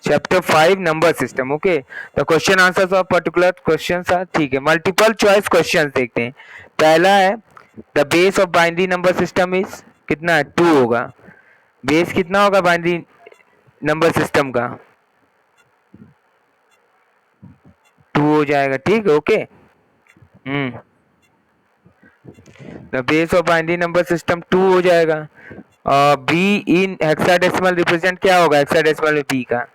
Chapter 5 number system. Okay, the question answers of particular questions are, ठीक है, multiple choice questions देखते हैं। पहला है the base of binary number system is, कितना है, 2 होगा। बेस कितना होगा बाइनरी नंबर सिस्टम का, 2 हो जाएगा, ठीक है, okay. The base of binary number system 2 हो जाएगा। और बी इन हेक्साडेसिमल रिप्रेजेंट क्या होगा हेक्साडेसिमल में बी का,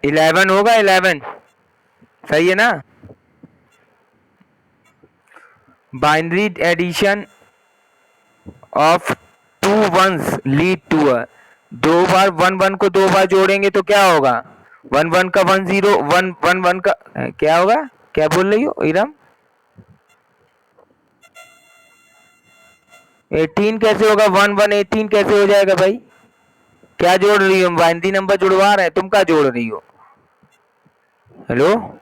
11 होगा, 11 सही है ना। Binary addition of 2 ones lead to a, 2 बार 1 1 को 2 बार जोड़ेंगे तो क्या होगा, 1 1 का 1 0 1 1 1 का क्या होगा, क्या बोल रही हो इरम, 18 कैसे होगा, 1 1 18 कैसे हो जाएगा भाई, क्या जोड़ रही हो, बाइनरी नंबर जुड़वा रहे हैं, तुम क्या जोड़ रही हो, hello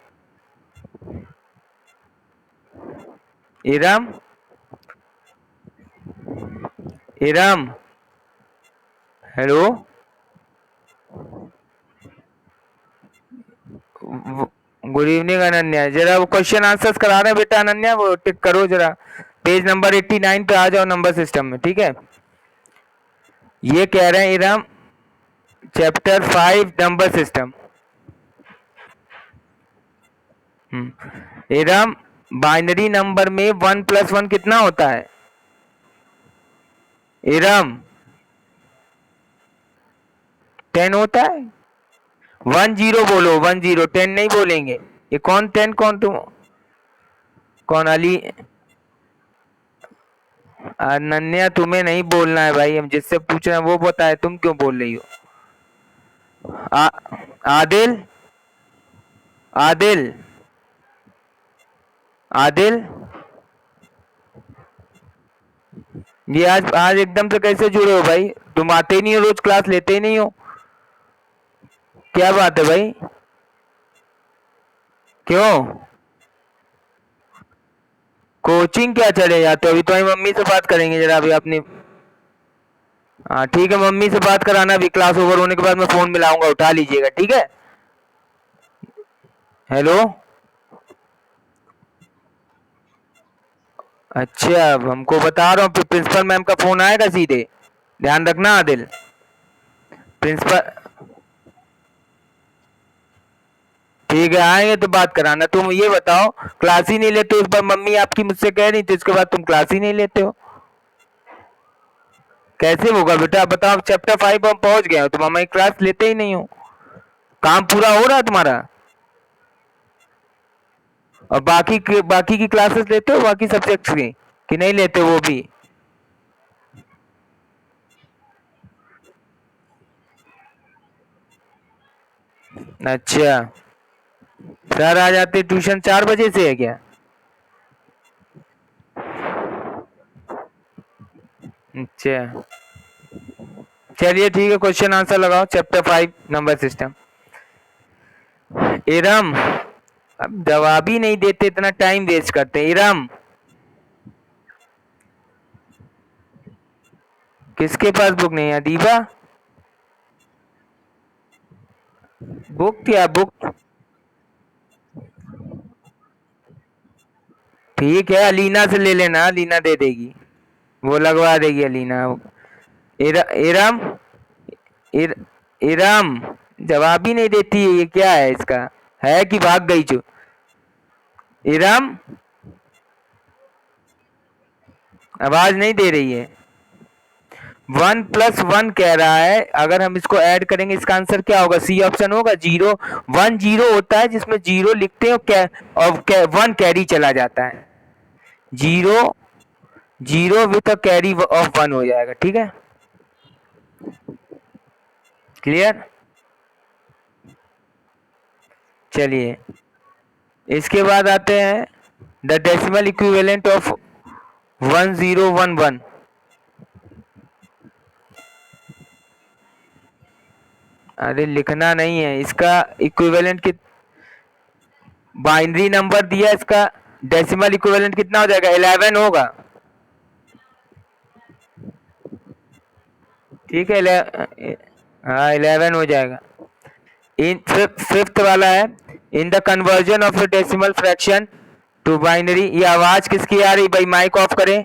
Iram, Iram, hello, good evening Ananya, जरा वो क्वेश्चन आंसर्स करा रहे हैं बेटा अनन्या, वो टिक करो जरा, पेज नंबर 89 पे आ जाओ नंबर सिस्टम में, ठीक है। ये कह रहे हैं Iram chapter 5 number system. Iram binary number में 1 + 1 कितना होता है, इरम 10 होता है, 1 0 बोलो, 1 0, 10 नहीं बोलेंगे। ये कौन 10, कौन तुम, कौन अली, अनन्या तुम्हें नहीं बोलना है भाई, हम जिससे पूछ रहे हैं वो बताए, तुम क्यों बोल रही हो। आदिल, आदिल, आदिल, ये आज एकदम से कैसे जुड़े हो भाई, तुम आते ही नहीं हो, रोज क्लास लेते ही नहीं हो, क्या बात है भाई, क्यों कोचिंग क्या चले जाते हो, अभी तुम्हारी मम्मी से बात करेंगे जरा, अभी अपनी, हाँ ठीक है, मम्मी से बात कराना, अभी क्लास ओवर होने के बाद मैं फोन मिलाऊंगा, उठा लीजिएगा, ठीक है। हेलो, अच्छा, अब हमको बता रहा हूँ, प्रिंसिपल मैम का फोन आएगा सीधे, ध्यान रखना आदिल, प्रिंसिपल, ठीक है, आएंगे तो बात कराना। तुम ये बताओ, क्लास ही नहीं लेते हो, इस बार मम्मी आपकी मुझसे कह रही थी, इसके बाद तुम क्लास ही नहीं लेते हो, कैसे होगा बेटा, बताओ, चैप्टर 5 हम पहुंच गए हो, तुम हमारी क्लास लेते ही नहीं हो, काम पूरा हो रहा है तुम्हारा, और बाकी की क्लासेस लेते हो, बाकी सब्जेक्ट्स की, कि नहीं लेते वो भी, अच्छा, सर आ जाते ट्यूशन 4 बजे से है क्या, अच्छा, चलिए ठीक है, क्वेश्चन आंसर लगाओ, चैप्टर 5 नंबर सिस्टम। इरम, अब जवाब ही नहीं देते, इतना टाइम वेस्ट करते, इरम किसके पास बुक नहीं है, दीवा, बुक क्या बुक, ठीक है, अलीना से ले लेना, अलीना दे देगी, वो लगवा देगी अलीना। इरम, इरम जवाब ही नहीं देती है, ये क्या है इसका, है कि भाग गई जो, इरम आवाज नहीं दे रही है, 1 + 1 कह रहा है, अगर हम इसको ऐड करेंगे इसका आंसर क्या होगा, सी ऑप्शन होगा, 0 1 0 होता है, जिसमें 0 लिखते हैं और 1 कैरी चला जाता है, 0 0 विथ कैरी ऑफ 1 हो जाएगा, ठीक है, क्लियर। चलिए इसके बाद आते हैं द डेसिमल इक्विवेलेंट ऑफ 1011, अरे लिखना नहीं है, इसका इक्विवेलेंट की बाइनरी नंबर दिया, इसका डेसिमल इक्विवेलेंट कितना हो जाएगा, 11 होगा, ठीक है, हाँ 11 हो जाएगा। इन फिफ्थ वाला है, in the conversion of a decimal fraction to binary. ये आवाज किसकी आ रही भाई? माइक ऑफ करें।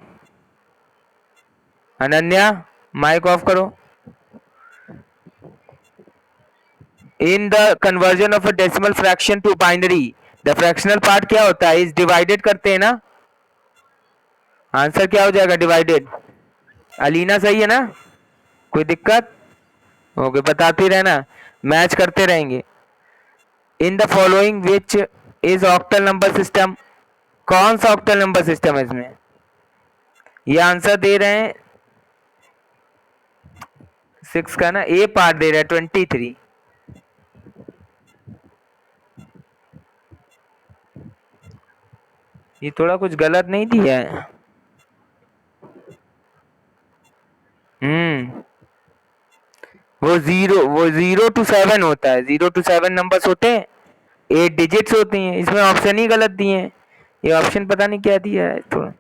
अनन्या माइक ऑफ करो। In the conversion of a decimal fraction to binary, the fractional part क्या होता है? इस डिवाइडेड करते हैं ना। आंसर क्या हो जाएगा? डिवाइडेड। अलीना सही है ना? कोई दिक्कत? ओके, बताते रहना, मैच करते रहेंगे। In the following which is octal number system. कौन सा ऑक्टल नंबर सिस्टम है इसमें? ये आंसर दे रहे हैं 6 का ना, ए पार्ट दे रहा है 23। ये थोड़ा कुछ गलत नहीं दिया है। वो 0 to 7 होता है, 0 to 7 नंबर्स होते हैं, 8 डिजिट्स होती हैं। इसमें ऑप्शन ही गलत दिए हैं। ये ऑप्शन पता नहीं क्या दिया है थोड़ा।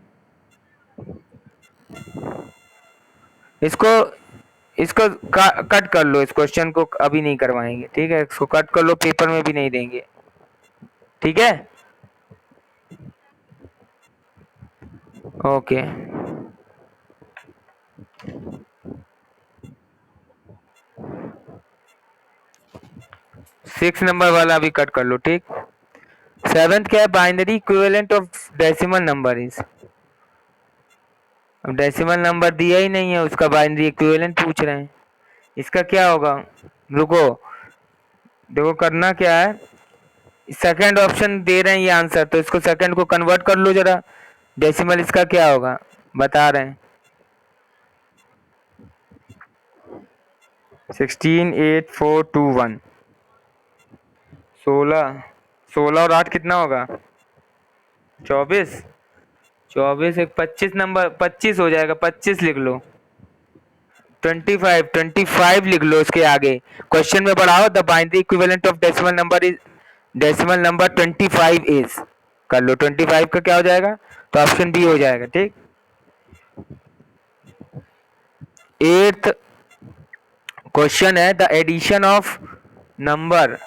इसको इसको कट कर लो, इस क्वेश्चन को अभी नहीं करवाएंगे, ठीक है? इसको कट कर लो, पेपर में भी नहीं देंगे, ठीक है? ओके। 6 नंबर वाला अभी कट कर लो, ठीक? 7th क्या है? Binary equivalent of decimal number is. अब डेसिमल नंबर दिया ही नहीं है, उसका बाइनरी इक्विवेलेंट पूछ रहे हैं। इसका क्या होगा? रुको, देखो करना क्या है। सेकंड ऑप्शन दे रहे हैं ये आंसर, तो इसको सेकंड को कन्वर्ट कर लो जरा। डेसिमल इसका क्या होगा बता रहे हैं। 168421। 16 और 8 कितना होगा? 24। 24 एक 25 नंबर, 25 हो जाएगा। 25 लिख लो। 25 लिख लो इसके आगे। क्वेश्चन में बढ़ाओ, the binary equivalent of decimal number 25 is. कर लो, 25 का क्या हो जाएगा? तो ऑप्शन बी हो जाएगा, ठीक? 8th क्वेश्चन है, the addition of number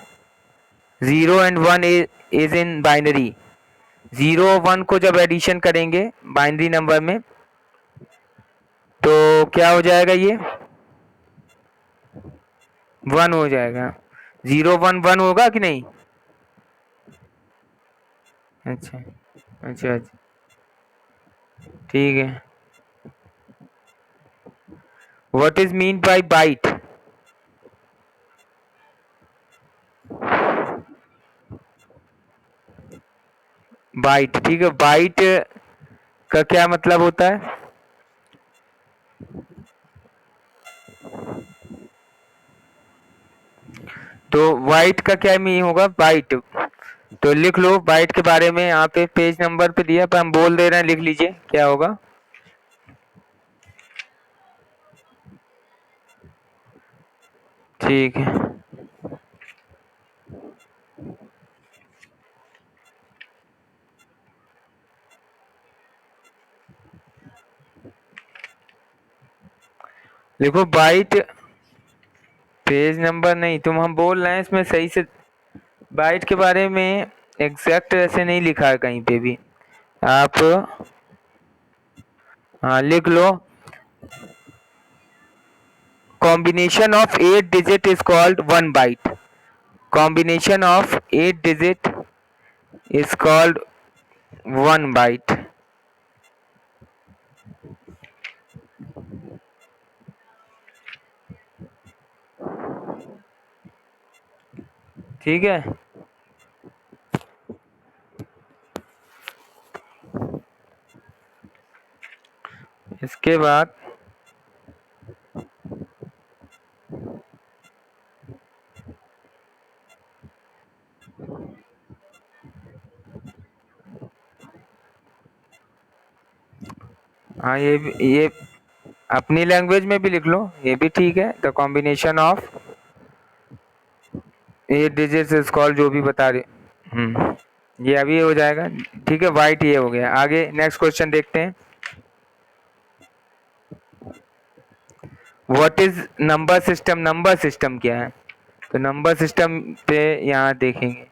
0 and 1 is in binary. 0 और 1 को जब एडिशन करेंगे बाइनरी नंबर में, तो क्या हो जाएगा? ये 1 हो जाएगा। 0 1 1 होगा कि नहीं? अच्छा अच्छा अच्छा, ठीक है। What is mean by byte? Byte, ठीक है। बाइट का क्या मतलब होता है? तो वाइट का क्या मीन होगा? बाइट। तो लिख लो बाइट के बारे में, यहाँ पे पेज नंबर पे दिया, पर हम बोल दे रहे हैं, लिख लीजिए क्या होगा। ठीक है। देखो बाइट, पेज नंबर नहीं, तुम हम बोल रहे हैं इसमें सही से। बाइट के बारे में एग्जैक्ट ऐसे नहीं लिखा है कहीं पे भी। आप हाँ लिख लो, combination of 8 digit is called 1 byte. Combination of 8 digit is called 1 byte. ठीक है। इसके बाद हाँ, ये अपनी लैंग्वेज में भी लिख लो, ये भी ठीक है। The combination of 8 digits is called, जो भी बता रहे। ये अभी हो जाएगा, ठीक है। वाइट ये हो गया। आगे नेक्स्ट क्वेश्चन देखते हैं। What is number system, number system क्या है? तो नंबर सिस्टम पे यहाँ देखेंगे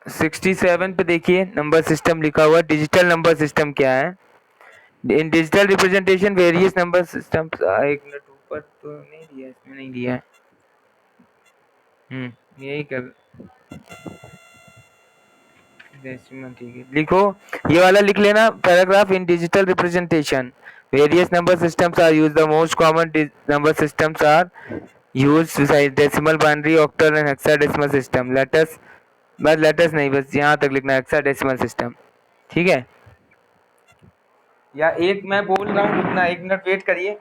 67 पे देखिए नंबर सिस्टम लिखा हुआ। डिजिटल नंबर सिस्टम क्या है? इन digital representation various number system. एक मिनट, ऊपर तो नहीं दिया, इसमें नहीं दिया है। यही कर डेसिमल, ठीक है, लिखो। ये वाला लिख लेना paragraph. In digital representation various number systems are used, the most common number systems are used beside decimal, binary, octal and hexadecimal system. Let's, बस लेटस नहीं, बस यहाँ तक लिखना, हेक्साडेसिमल सिस्टम, ठीक है। या एक मैं बोल रहा हूँ, रुकना, एक मिनट वेट करिए,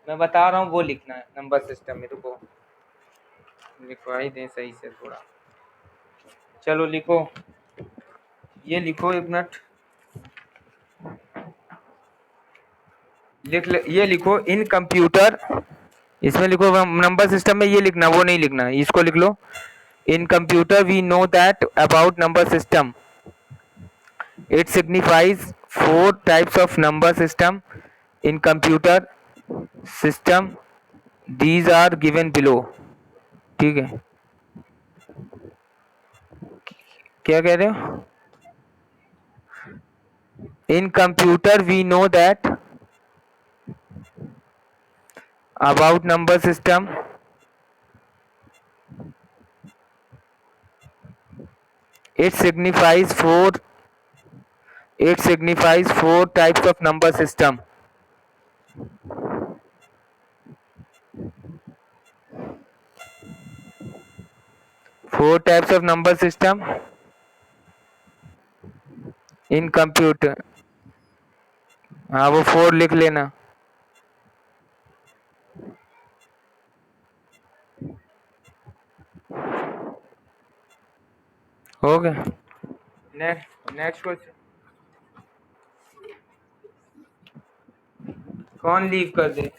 मैं बता रहा हूँ वो लिखना है नंबर सिस्टम में। रुको, लिखवाई दें सही से थोड़ा। चलो लिखो, ये लिखो, एक मिनट लिख ले, ये लिखो इन कंप्यूटर, इसमें लिखो नंबर सिस्टम में, ये लिखना, वो नहीं लिखना, इसको लिख लो। In computer we know that about number system, it signifies four types of number system in computer system, these are given below, ठीक है। क्या कह रहे हो? In computer we know that about number system, it signifies four it signifies four types of number system. Four types of number system in computer। हाँ, वो four लिख लेना। हो गया। Next question. कौन लीव कर दे?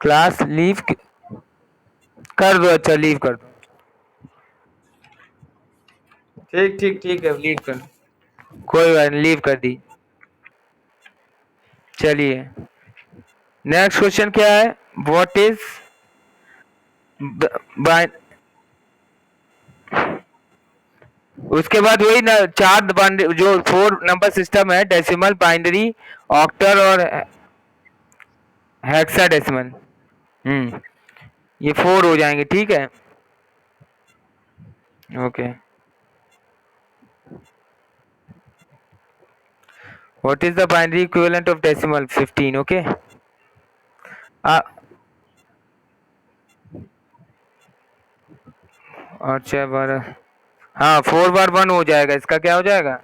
क्लास लीव कर दो। अच्छा, लीव कर दो। ठीक ठीक ठीक है, लीव कर, कोई बात नहीं, लीव कर दी। चलिए, नेक्स्ट क्वेश्चन क्या है? व्हाट इज बाय, उसके बाद वही ना, चार जो फोर नंबर सिस्टम है, डेसिमल, बाइनरी, ऑक्टल और हेक्साडेसिमल। ये फोर हो जाएंगे, ठीक है। Okay, what is the binary equivalent of decimal? 15, okay. और 6 बार, हाँ, 4 बार 1 हो जाएगा, इसका क्या हो जाएगा?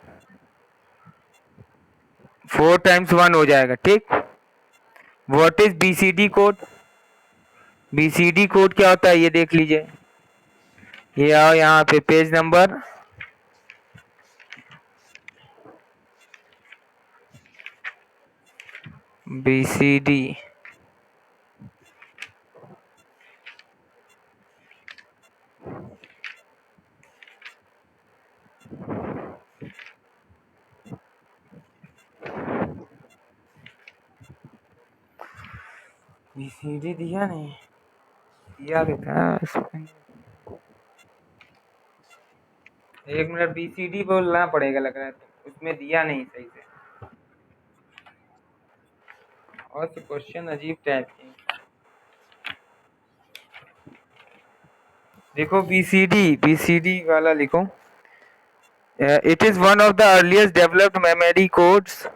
4 टाइम्स 1 हो जाएगा, ठीक। What is BCD code? BCD code क्या होता है ये देख लीजिए। ये आओ यहाँ पे, पेज नंबर बीसीडी, बीसीडी दिया नहीं, दिया भी था इसमें। एक मिनट, बीसीडी बोलना पड़ेगा लग रहा है, तो उसमें दिया नहीं सही से। और तो क्वेश्चन अजीब टाइप के। देखो, बीसीडी, बीसीडी वाला लिखो। It is one of the earliest developed memory codes,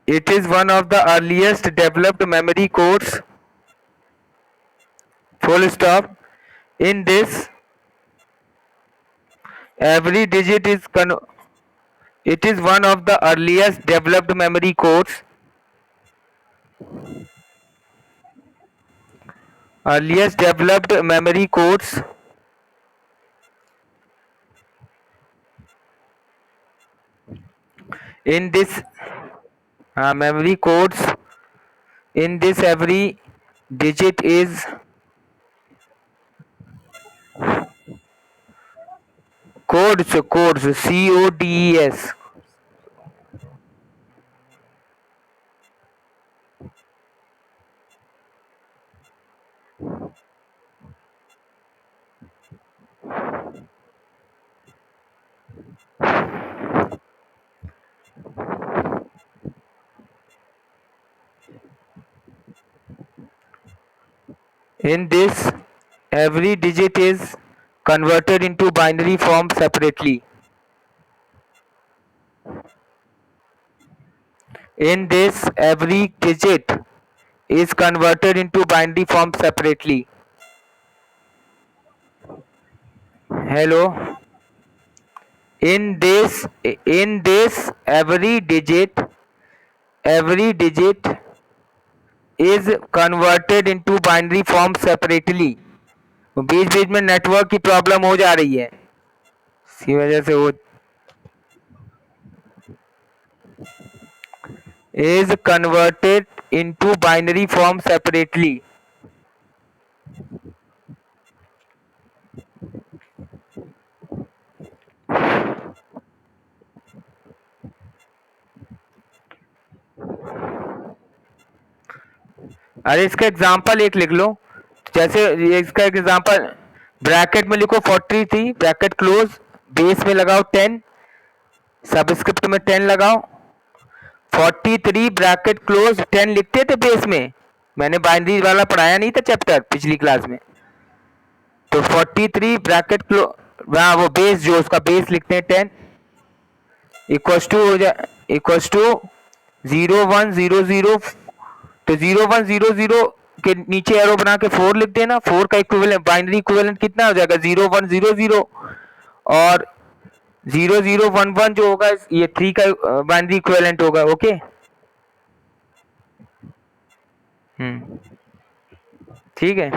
it is one of the earliest developed memory codes, full stop. In this, every digit is it is one of the earliest developed memory codes, earliest developed memory codes. In this, memory codes, in this every digit is codes CODES. In this, every digit is converted into binary form separately. In this, every digit is converted into binary form separately. Hello. In this, every digit is converted into binary form separately. बीच बीच में network की problem हो जा रही है, इसी वजह से वो is converted into binary form separately. अरे इसका एग्जांपल एक लिख लो, जैसे इसका एग्जांपल ब्रैकेट में लिखो 43, ब्रैकेट क्लोज, बेस में लगाओ 10, सबस्क्रिप्ट में 10 लगाओ, 43 ब्रैकेट क्लोज 10 लिखते थे बेस में, मैंने बाइनरी वाला पढ़ाया नहीं था चैप्टर पिछली क्लास में, तो 43 ब्रैकेट क्लोज, हाँ वो बेस जो उसका बेस लिखते हैं 10 इक्वस टू हो जाए इक्वस टू 0100, तो 0100 के नीचे एरो बना के 4 लिख देना, 4 का इक्विवेलेंट बाइनरी इक्विवेलेंट कितना हो जाएगा 0100, और 0011 जो होगा ये 3 का बाइनरी इक्विवेलेंट होगा. ओके. ठीक है.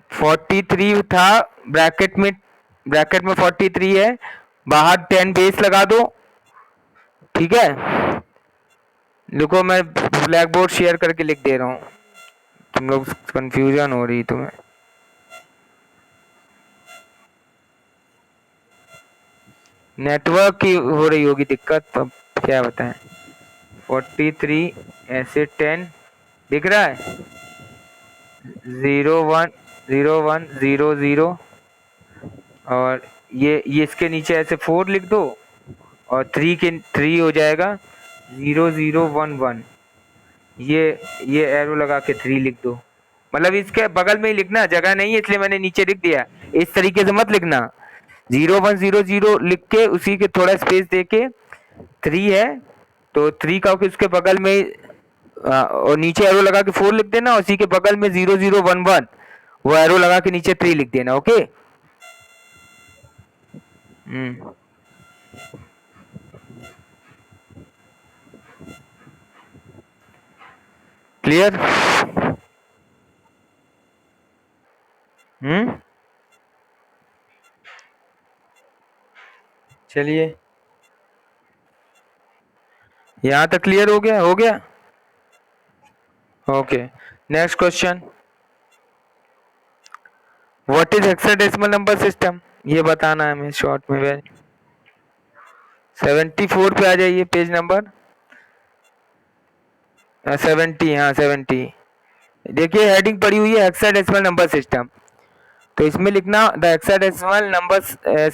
43 था, ब्रैकेट में 43 है, बाहर 10 बेस लगा दो. ठीक है, देखो मैं ब्लैक बोर्ड शेयर करके लिख दे रहा हूँ, तुम लोग कंफ्यूजन हो रही तुम्हें. नेटवर्क की हो रही होगी दिक्कत, तो क्या बताएं. 43 ऐसे 10 दिख रहा है, 010100, और ये इसके नीचे ऐसे 4 लिख दो, और 3 हो जाएगा 0011, ये एरो लगा के 3 लिख दो, मतलब इसके बगल में ही लिखना, जगह नहीं है इसलिए मैंने नीचे लिख दिया. इस तरीके से मत लिखना, 0100 लिख के उसी के थोड़ा स्पेस दे के 3 है तो 3 का उसके बगल में और नीचे एरो लगा के 4 लिख देना, उसी के बगल में 0011 वो एरो लगा के नीचे 3 लिख देना. ओके. क्लियर. चलिए, यहाँ तक क्लियर हो गया. Okay. Next question, what is hexadecimal number system, ये बताना है हमें शॉर्ट में. 74 पे आ जाइए, पेज नंबर 70. हाँ 70. देखिए हेडिंग पड़ी हुई है हेक्साडेसिमल नंबर सिस्टम, तो इसमें लिखना the hexadecimal number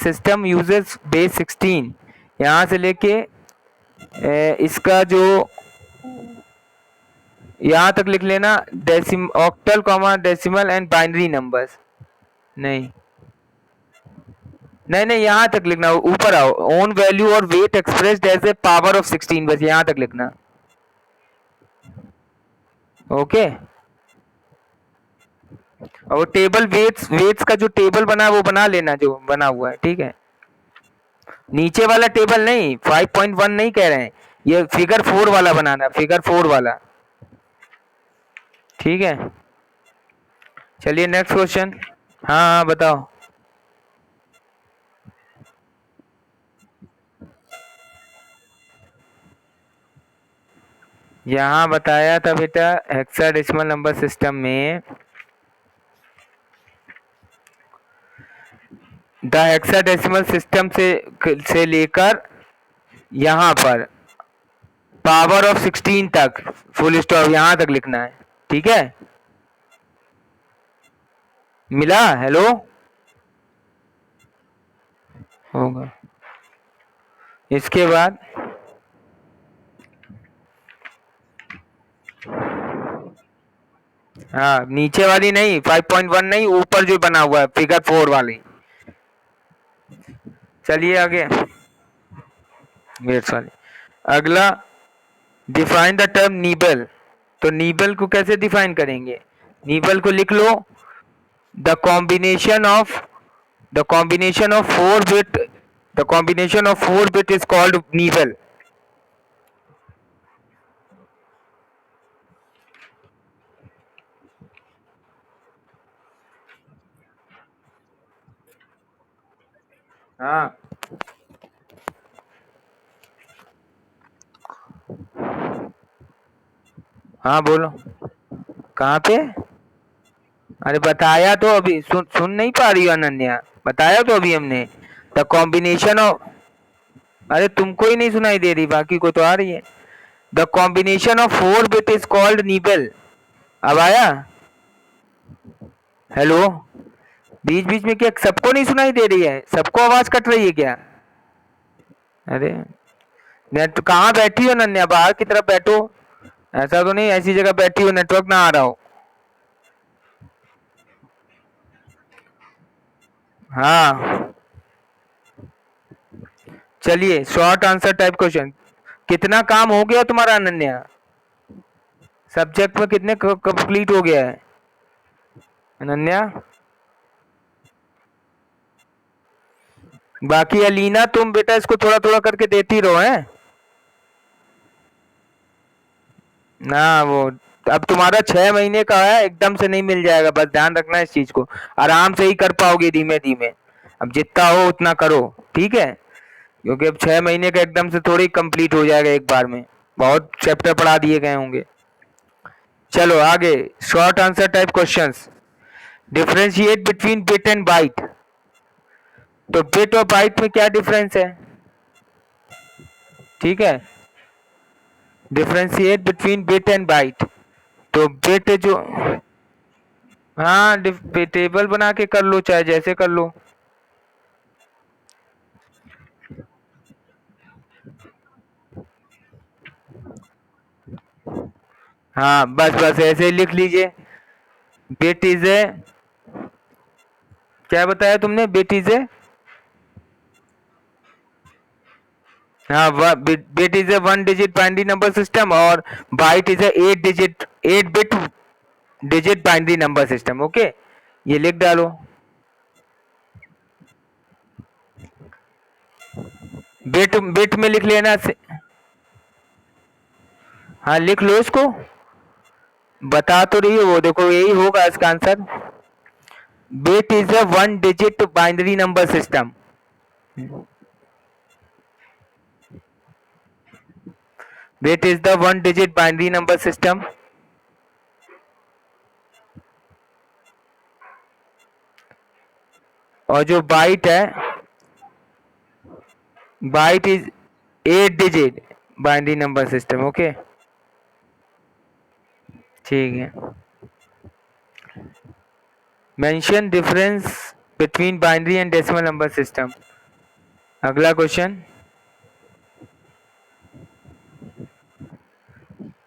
system uses base 16, यहाँ से लेके इसका जो यहाँ तक लिख लेना, octal comma decimal and binary numbers. नहीं, यहाँ तक लिखना, ऊपर आओ, ओन वैल्यू और weight expressed as a power of 16, बस यहाँ तक लिखना. ओके. और वो टेबल वेट्स का जो टेबल बना है वो बना लेना, जो बना हुआ है. ठीक है, नीचे वाला टेबल नहीं, 5.1 नहीं कह रहे हैं, ये फिगर 4 वाला बनाना, फिगर 4 वाला. ठीक है. चलिए नेक्स्ट क्वेश्चन. हाँ बताओ. यहाँ बताया था बेटा हेक्साडेसिमल नंबर सिस्टम में द हेक्साडेसिमल सिस्टम से लेकर यहाँ पर पावर ऑफ 16 तक फुल स्टॉप यहाँ तक लिखना है। ठीक है, मिला? हेलो, होगा। इसके बाद हाँ, नीचे वाली नहीं, 5.1 नहीं, ऊपर जो बना हुआ है फिगर 4 वाली। चलिए आगे, वाली। अगला, डिफाइन द टर्म नीबल। तो नीबल को कैसे डिफाइन करेंगे? नीबल को लिख लो, the combination of four bit is called nibble. हाँ, हाँ बोलो, कहाँ पे? अरे बताया तो अभी, सुन नहीं पा रही हो अनन्या? बताया तो अभी हमने, द कॉम्बिनेशन ऑफ, अरे तुमको ही नहीं सुनाई दे रही, बाकी को तो आ रही है। The combination of four bit is called nibble. अब आया? हेलो, बीच बीच में क्या सबको नहीं सुनाई दे रही है? सबको आवाज कट रही है क्या? अरे नेट कहाँ बैठी हो नन्या? बाहर की तरफ बैठो, ऐसा तो नहीं ऐसी जगह बैठी हो नेटवर्क ना आ रहा हो। हाँ, चलिए शॉर्ट आंसर टाइप क्वेश्चन। कितना काम हो गया तुम्हारा अनन्या? सब्जेक्ट में कितने कंप्लीट हो गया है अनन्या? बाकी अलीना, तुम बेटा इसको थोड़ा थोड़ा करके देती रहो है ना। वो अब तुम्हारा 6 महीने का है, एकदम से नहीं मिल जाएगा, बस ध्यान रखना इस चीज को। आराम से ही कर पाओगे, धीमे धीमे। अब जितना हो उतना करो, ठीक है? क्योंकि अब 6 महीने का एकदम से थोड़ी कंप्लीट हो जाएगा एक बार में, बहुत चैप्टर पढ़ा दिए गए होंगे। चलो आगे, short answer type questions. Differentiate between bit and byte. तो बिट और बाइट में क्या डिफरेंस है? ठीक है, differentiate between bit and byte. तो बिट जो, हाँ टेबल बना के कर लो, चाहे जैसे कर लो। हाँ बस बस ऐसे ही लिख लीजिए। बिट इज ए, क्या बताया तुमने? बिट इज ए, हाँ bit is a 1 digit binary number system और byte is a 8 digit binary number system. Okay, ये लिख डालो। बिट बिट में लिख लेना हाँ लिख लो इसको, बता तो रही है वो, देखो यही होगा इसका answer. Bit is a 1 digit binary number system. Bit is the 1 digit binary number system. और जो बाइट है, byte is 8 digit binary number system. Okay, ठीक है। Mention difference between binary and decimal number system. अगला question,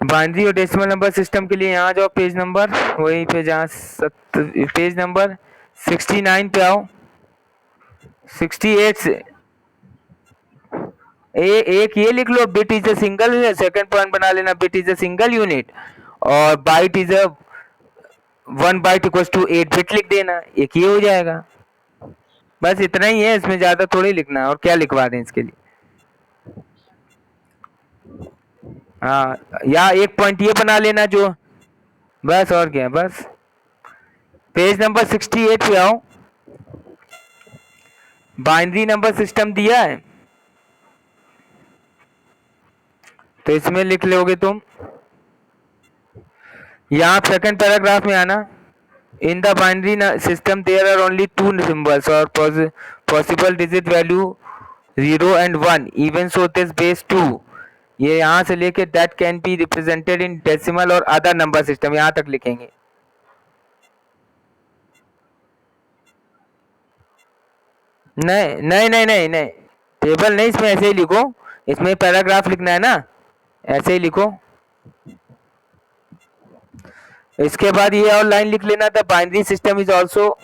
binary और decimal number system के लिए यहाँ जाओ, पेज नंबर वही पे जहाँ पेज नंबर 69 पे आओ। 68 से एक ये लिख लो, bit is a single, second point बना लेना, bit is a single unit और byte is a 1 byte equals to 8 bit लिख देना, एक ये हो जाएगा। बस इतना ही है, इसमें ज्यादा थोड़ी लिखना है, और क्या लिखवा दें इसके लिए। हाँ, या एक पॉइंट ये बना लेना जो, बस और क्या, बस। पेज नंबर 68 पे आओ, बाइनरी नंबर सिस्टम दिया है तो इसमें लिख लोगे तुम यहाँ सेकंड पैराग्राफ में आना, in the binary system there are only two symbols और possible digit value 0 and 1, even so this base 2, ये यहाँ से लेके that can be represented in decimal और अदर नंबर सिस्टम, यहाँ तक लिखेंगे। नहीं नहीं नहीं नहीं नहीं, टेबल नहीं, इसमें ऐसे ही लिखो, इसमें पैराग्राफ लिखना है ना, ऐसे ही लिखो। इसके बाद ये और लाइन लिख लेना था, binary system is also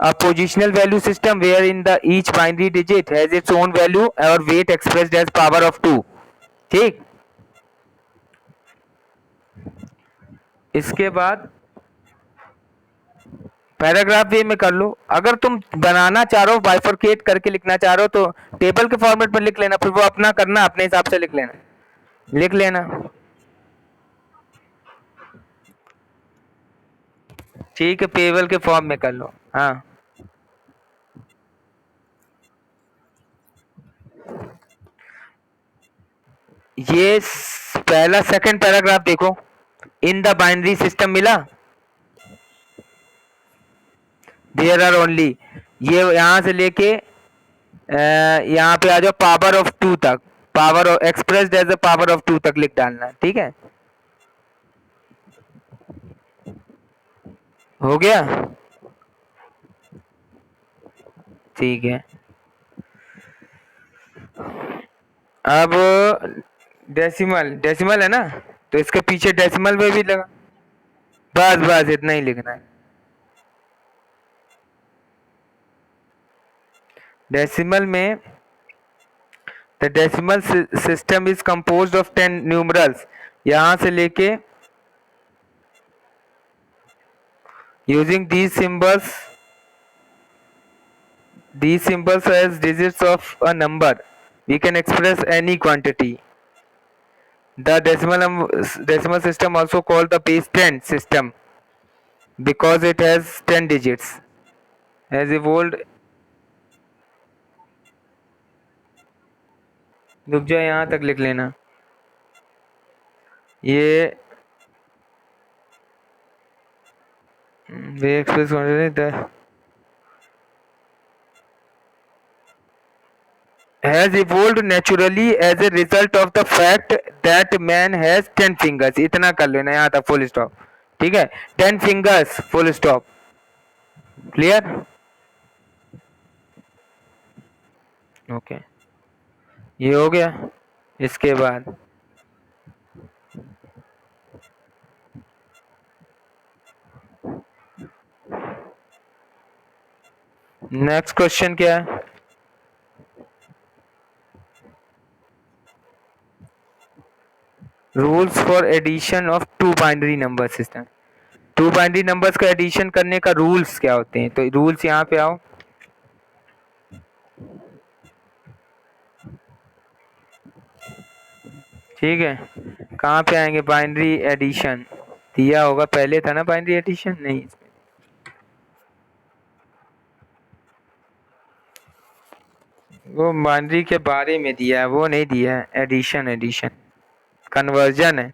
a positional value system wherein the each binary digit has its own value or weight expressed as power of 2। ठीक, इसके बाद पैराग्राफ वे में कर लो। अगर तुम बनाना चाह रहे हो, बाइफरकेट करके लिखना चाह रहे हो, तो टेबल के फॉर्मेट में लिख लेना, फिर वो अपना करना, अपने हिसाब से लिख लेना, लिख लेना। ठीक है, टेबल के फॉर्म में कर लो। हाँ, ये पहला सेकंड पैराग्राफ देखो, इन द बाइनरी सिस्टम मिला, देयर आर ओनली, ये यहाँ से लेके यहाँ पे आ जाओ पावर ऑफ 2 तक, power of expressed as a power of 2 तक लिख डालना। ठीक है, हो गया, ठीक है। अब डेसिमल, डेसिमल है ना, तो इसके पीछे डेसिमल में भी लगा, बस बस इतना ही लिखना है। डेसिमल में the decimal system is composed of 10 numerals, यहां से लेके using these symbols as digits of a number we can express any quantity। The decimal system also called the base 10 system because it has 10 digits has evolved। रुक जाओ, यहाँ तक लिख लेना, ये they express the has evolved naturally as a result of the fact that man has 10 fingers। इतना कर लेना, यहाँ तक फुल स्टॉप। ठीक है, 10 fingers full stop, clear, okay, ये हो गया। इसके बाद नेक्स्ट क्वेश्चन क्या है, rules for addition of two binary number system. Two binary numbers का एडिशन करने का रूल्स क्या होते हैं, तो रूल्स यहाँ पे आओ। ठीक है, कहाँ पे आएंगे, बाइनरी एडिशन दिया होगा, पहले था ना बाइनरी एडिशन, नहीं वो बाइनरी के बारे में दिया है, वो नहीं दिया है, एडिशन, एडिशन कन्वर्जन है।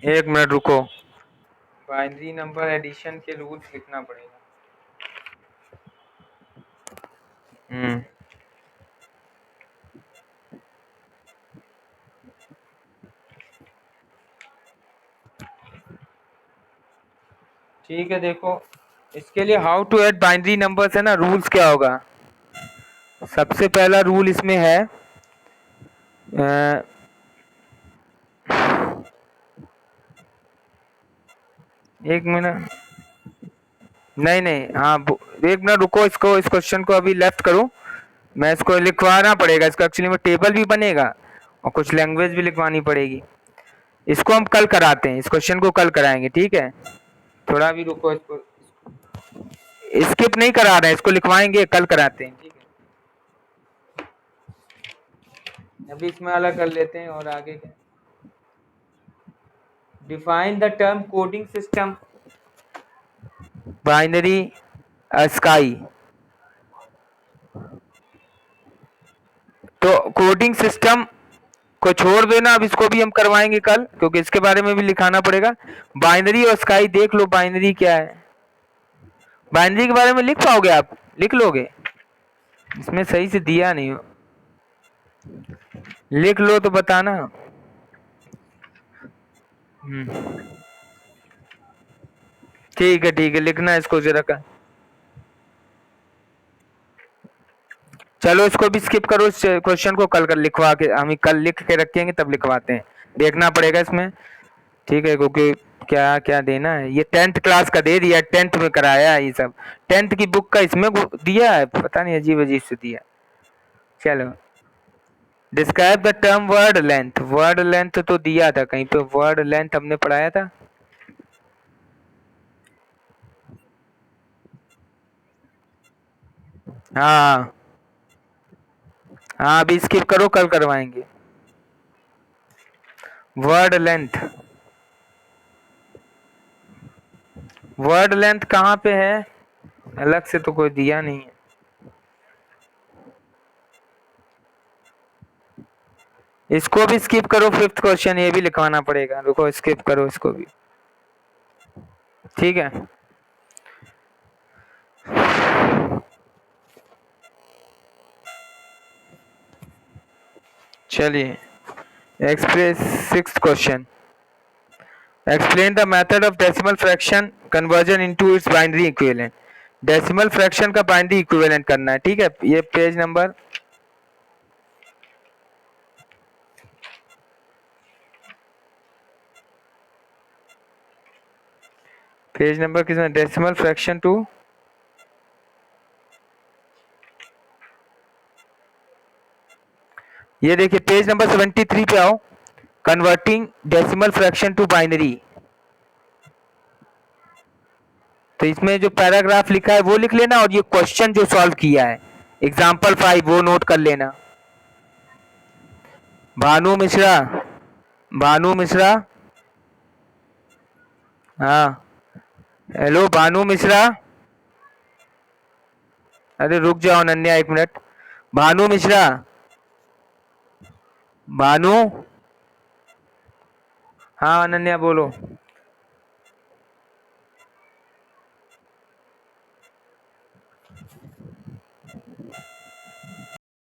एक मिनट रुको, बाइनरी नंबर एडिशन के रूल्स लिखना पड़ेगा। ठीक है, देखो इसके लिए how to add binary numbers है ना, रूल्स क्या होगा। सबसे पहला रूल इसमें है एक मिनट, नहीं नहीं, हाँ एक मिनट रुको, इसको, इस क्वेश्चन को अभी लेफ्ट करो, मैं इसको लिखवाना पड़ेगा, इसका एक्चुअली में टेबल भी बनेगा और कुछ लैंग्वेज भी लिखवानी पड़ेगी। इसको हम कल कराते हैं, इस क्वेश्चन को कल कराएंगे, ठीक है, थोड़ा भी रुको, इसको स्किप नहीं करा रहे हैं, इसको लिखवाएंगे, कल कराते हैं, ठीक है। अभी इसमें अलग कर लेते हैं और आगे क्या, define the term coding system binary sky. तो कोडिंग सिस्टम इसको छोड़ देना, अब इसको भी हम करवाएंगे कल, क्योंकि इसके बारे में भी लिखाना पड़ेगा। बाइनरी और स्काई देख लो, बाइनरी क्या है, बाइनरी के बारे में लिख पाओगे आप, लिख लोगे? इसमें सही से दिया नहीं हो, लिख लो तो बताना। ठीक है लिखना इसको जरा का। चलो इसको भी स्किप करो, इस क्वेश्चन को कल कर लिखवा के, हम कल लिख के रखेंगे तब लिखवाते हैं, देखना पड़ेगा इसमें। ठीक है, क्योंकि क्या क्या देना है, ये 10th क्लास का दे दिया, 10th में कराया है ये सब, 10th की बुक का इसमें दिया है, पता नहीं अजीब अजीब से दिया। चलो describe the term word length, word length तो दिया था कहीं पे, वर्ड लेंथ हमने पढ़ाया था। हाँ हाँ, अभी स्किप करो, कल करवाएंगे। वर्ड लेंथ, वर्ड लेंथ कहाँ पे है, अलग से तो कोई दिया नहीं है। इसको भी स्किप करो, 5th क्वेश्चन ये भी लिखवाना पड़ेगा, रुको स्किप करो इसको भी। ठीक है, चलिए express 6th question, explain the method of decimal fraction conversion into its binary equivalent, decimal fraction का बाइनरी इक्विवेलेंट करना है। ठीक है, ये पेज नंबर कितना, डेसिमल फ्रैक्शन टू, ये देखिए पेज नंबर 73 पे आओ, converting decimal fraction to binary. तो इसमें जो पैराग्राफ लिखा है वो लिख लेना, और ये क्वेश्चन जो सॉल्व किया है एग्जाम्पल 5 वो नोट कर लेना। भानु मिश्रा, भानु मिश्रा, हाँ हेलो भानु मिश्रा, अरे रुक जाओ अनन्या 1 मिनट, भानु मिश्रा, भानु, हाँ अनन्या बोलो।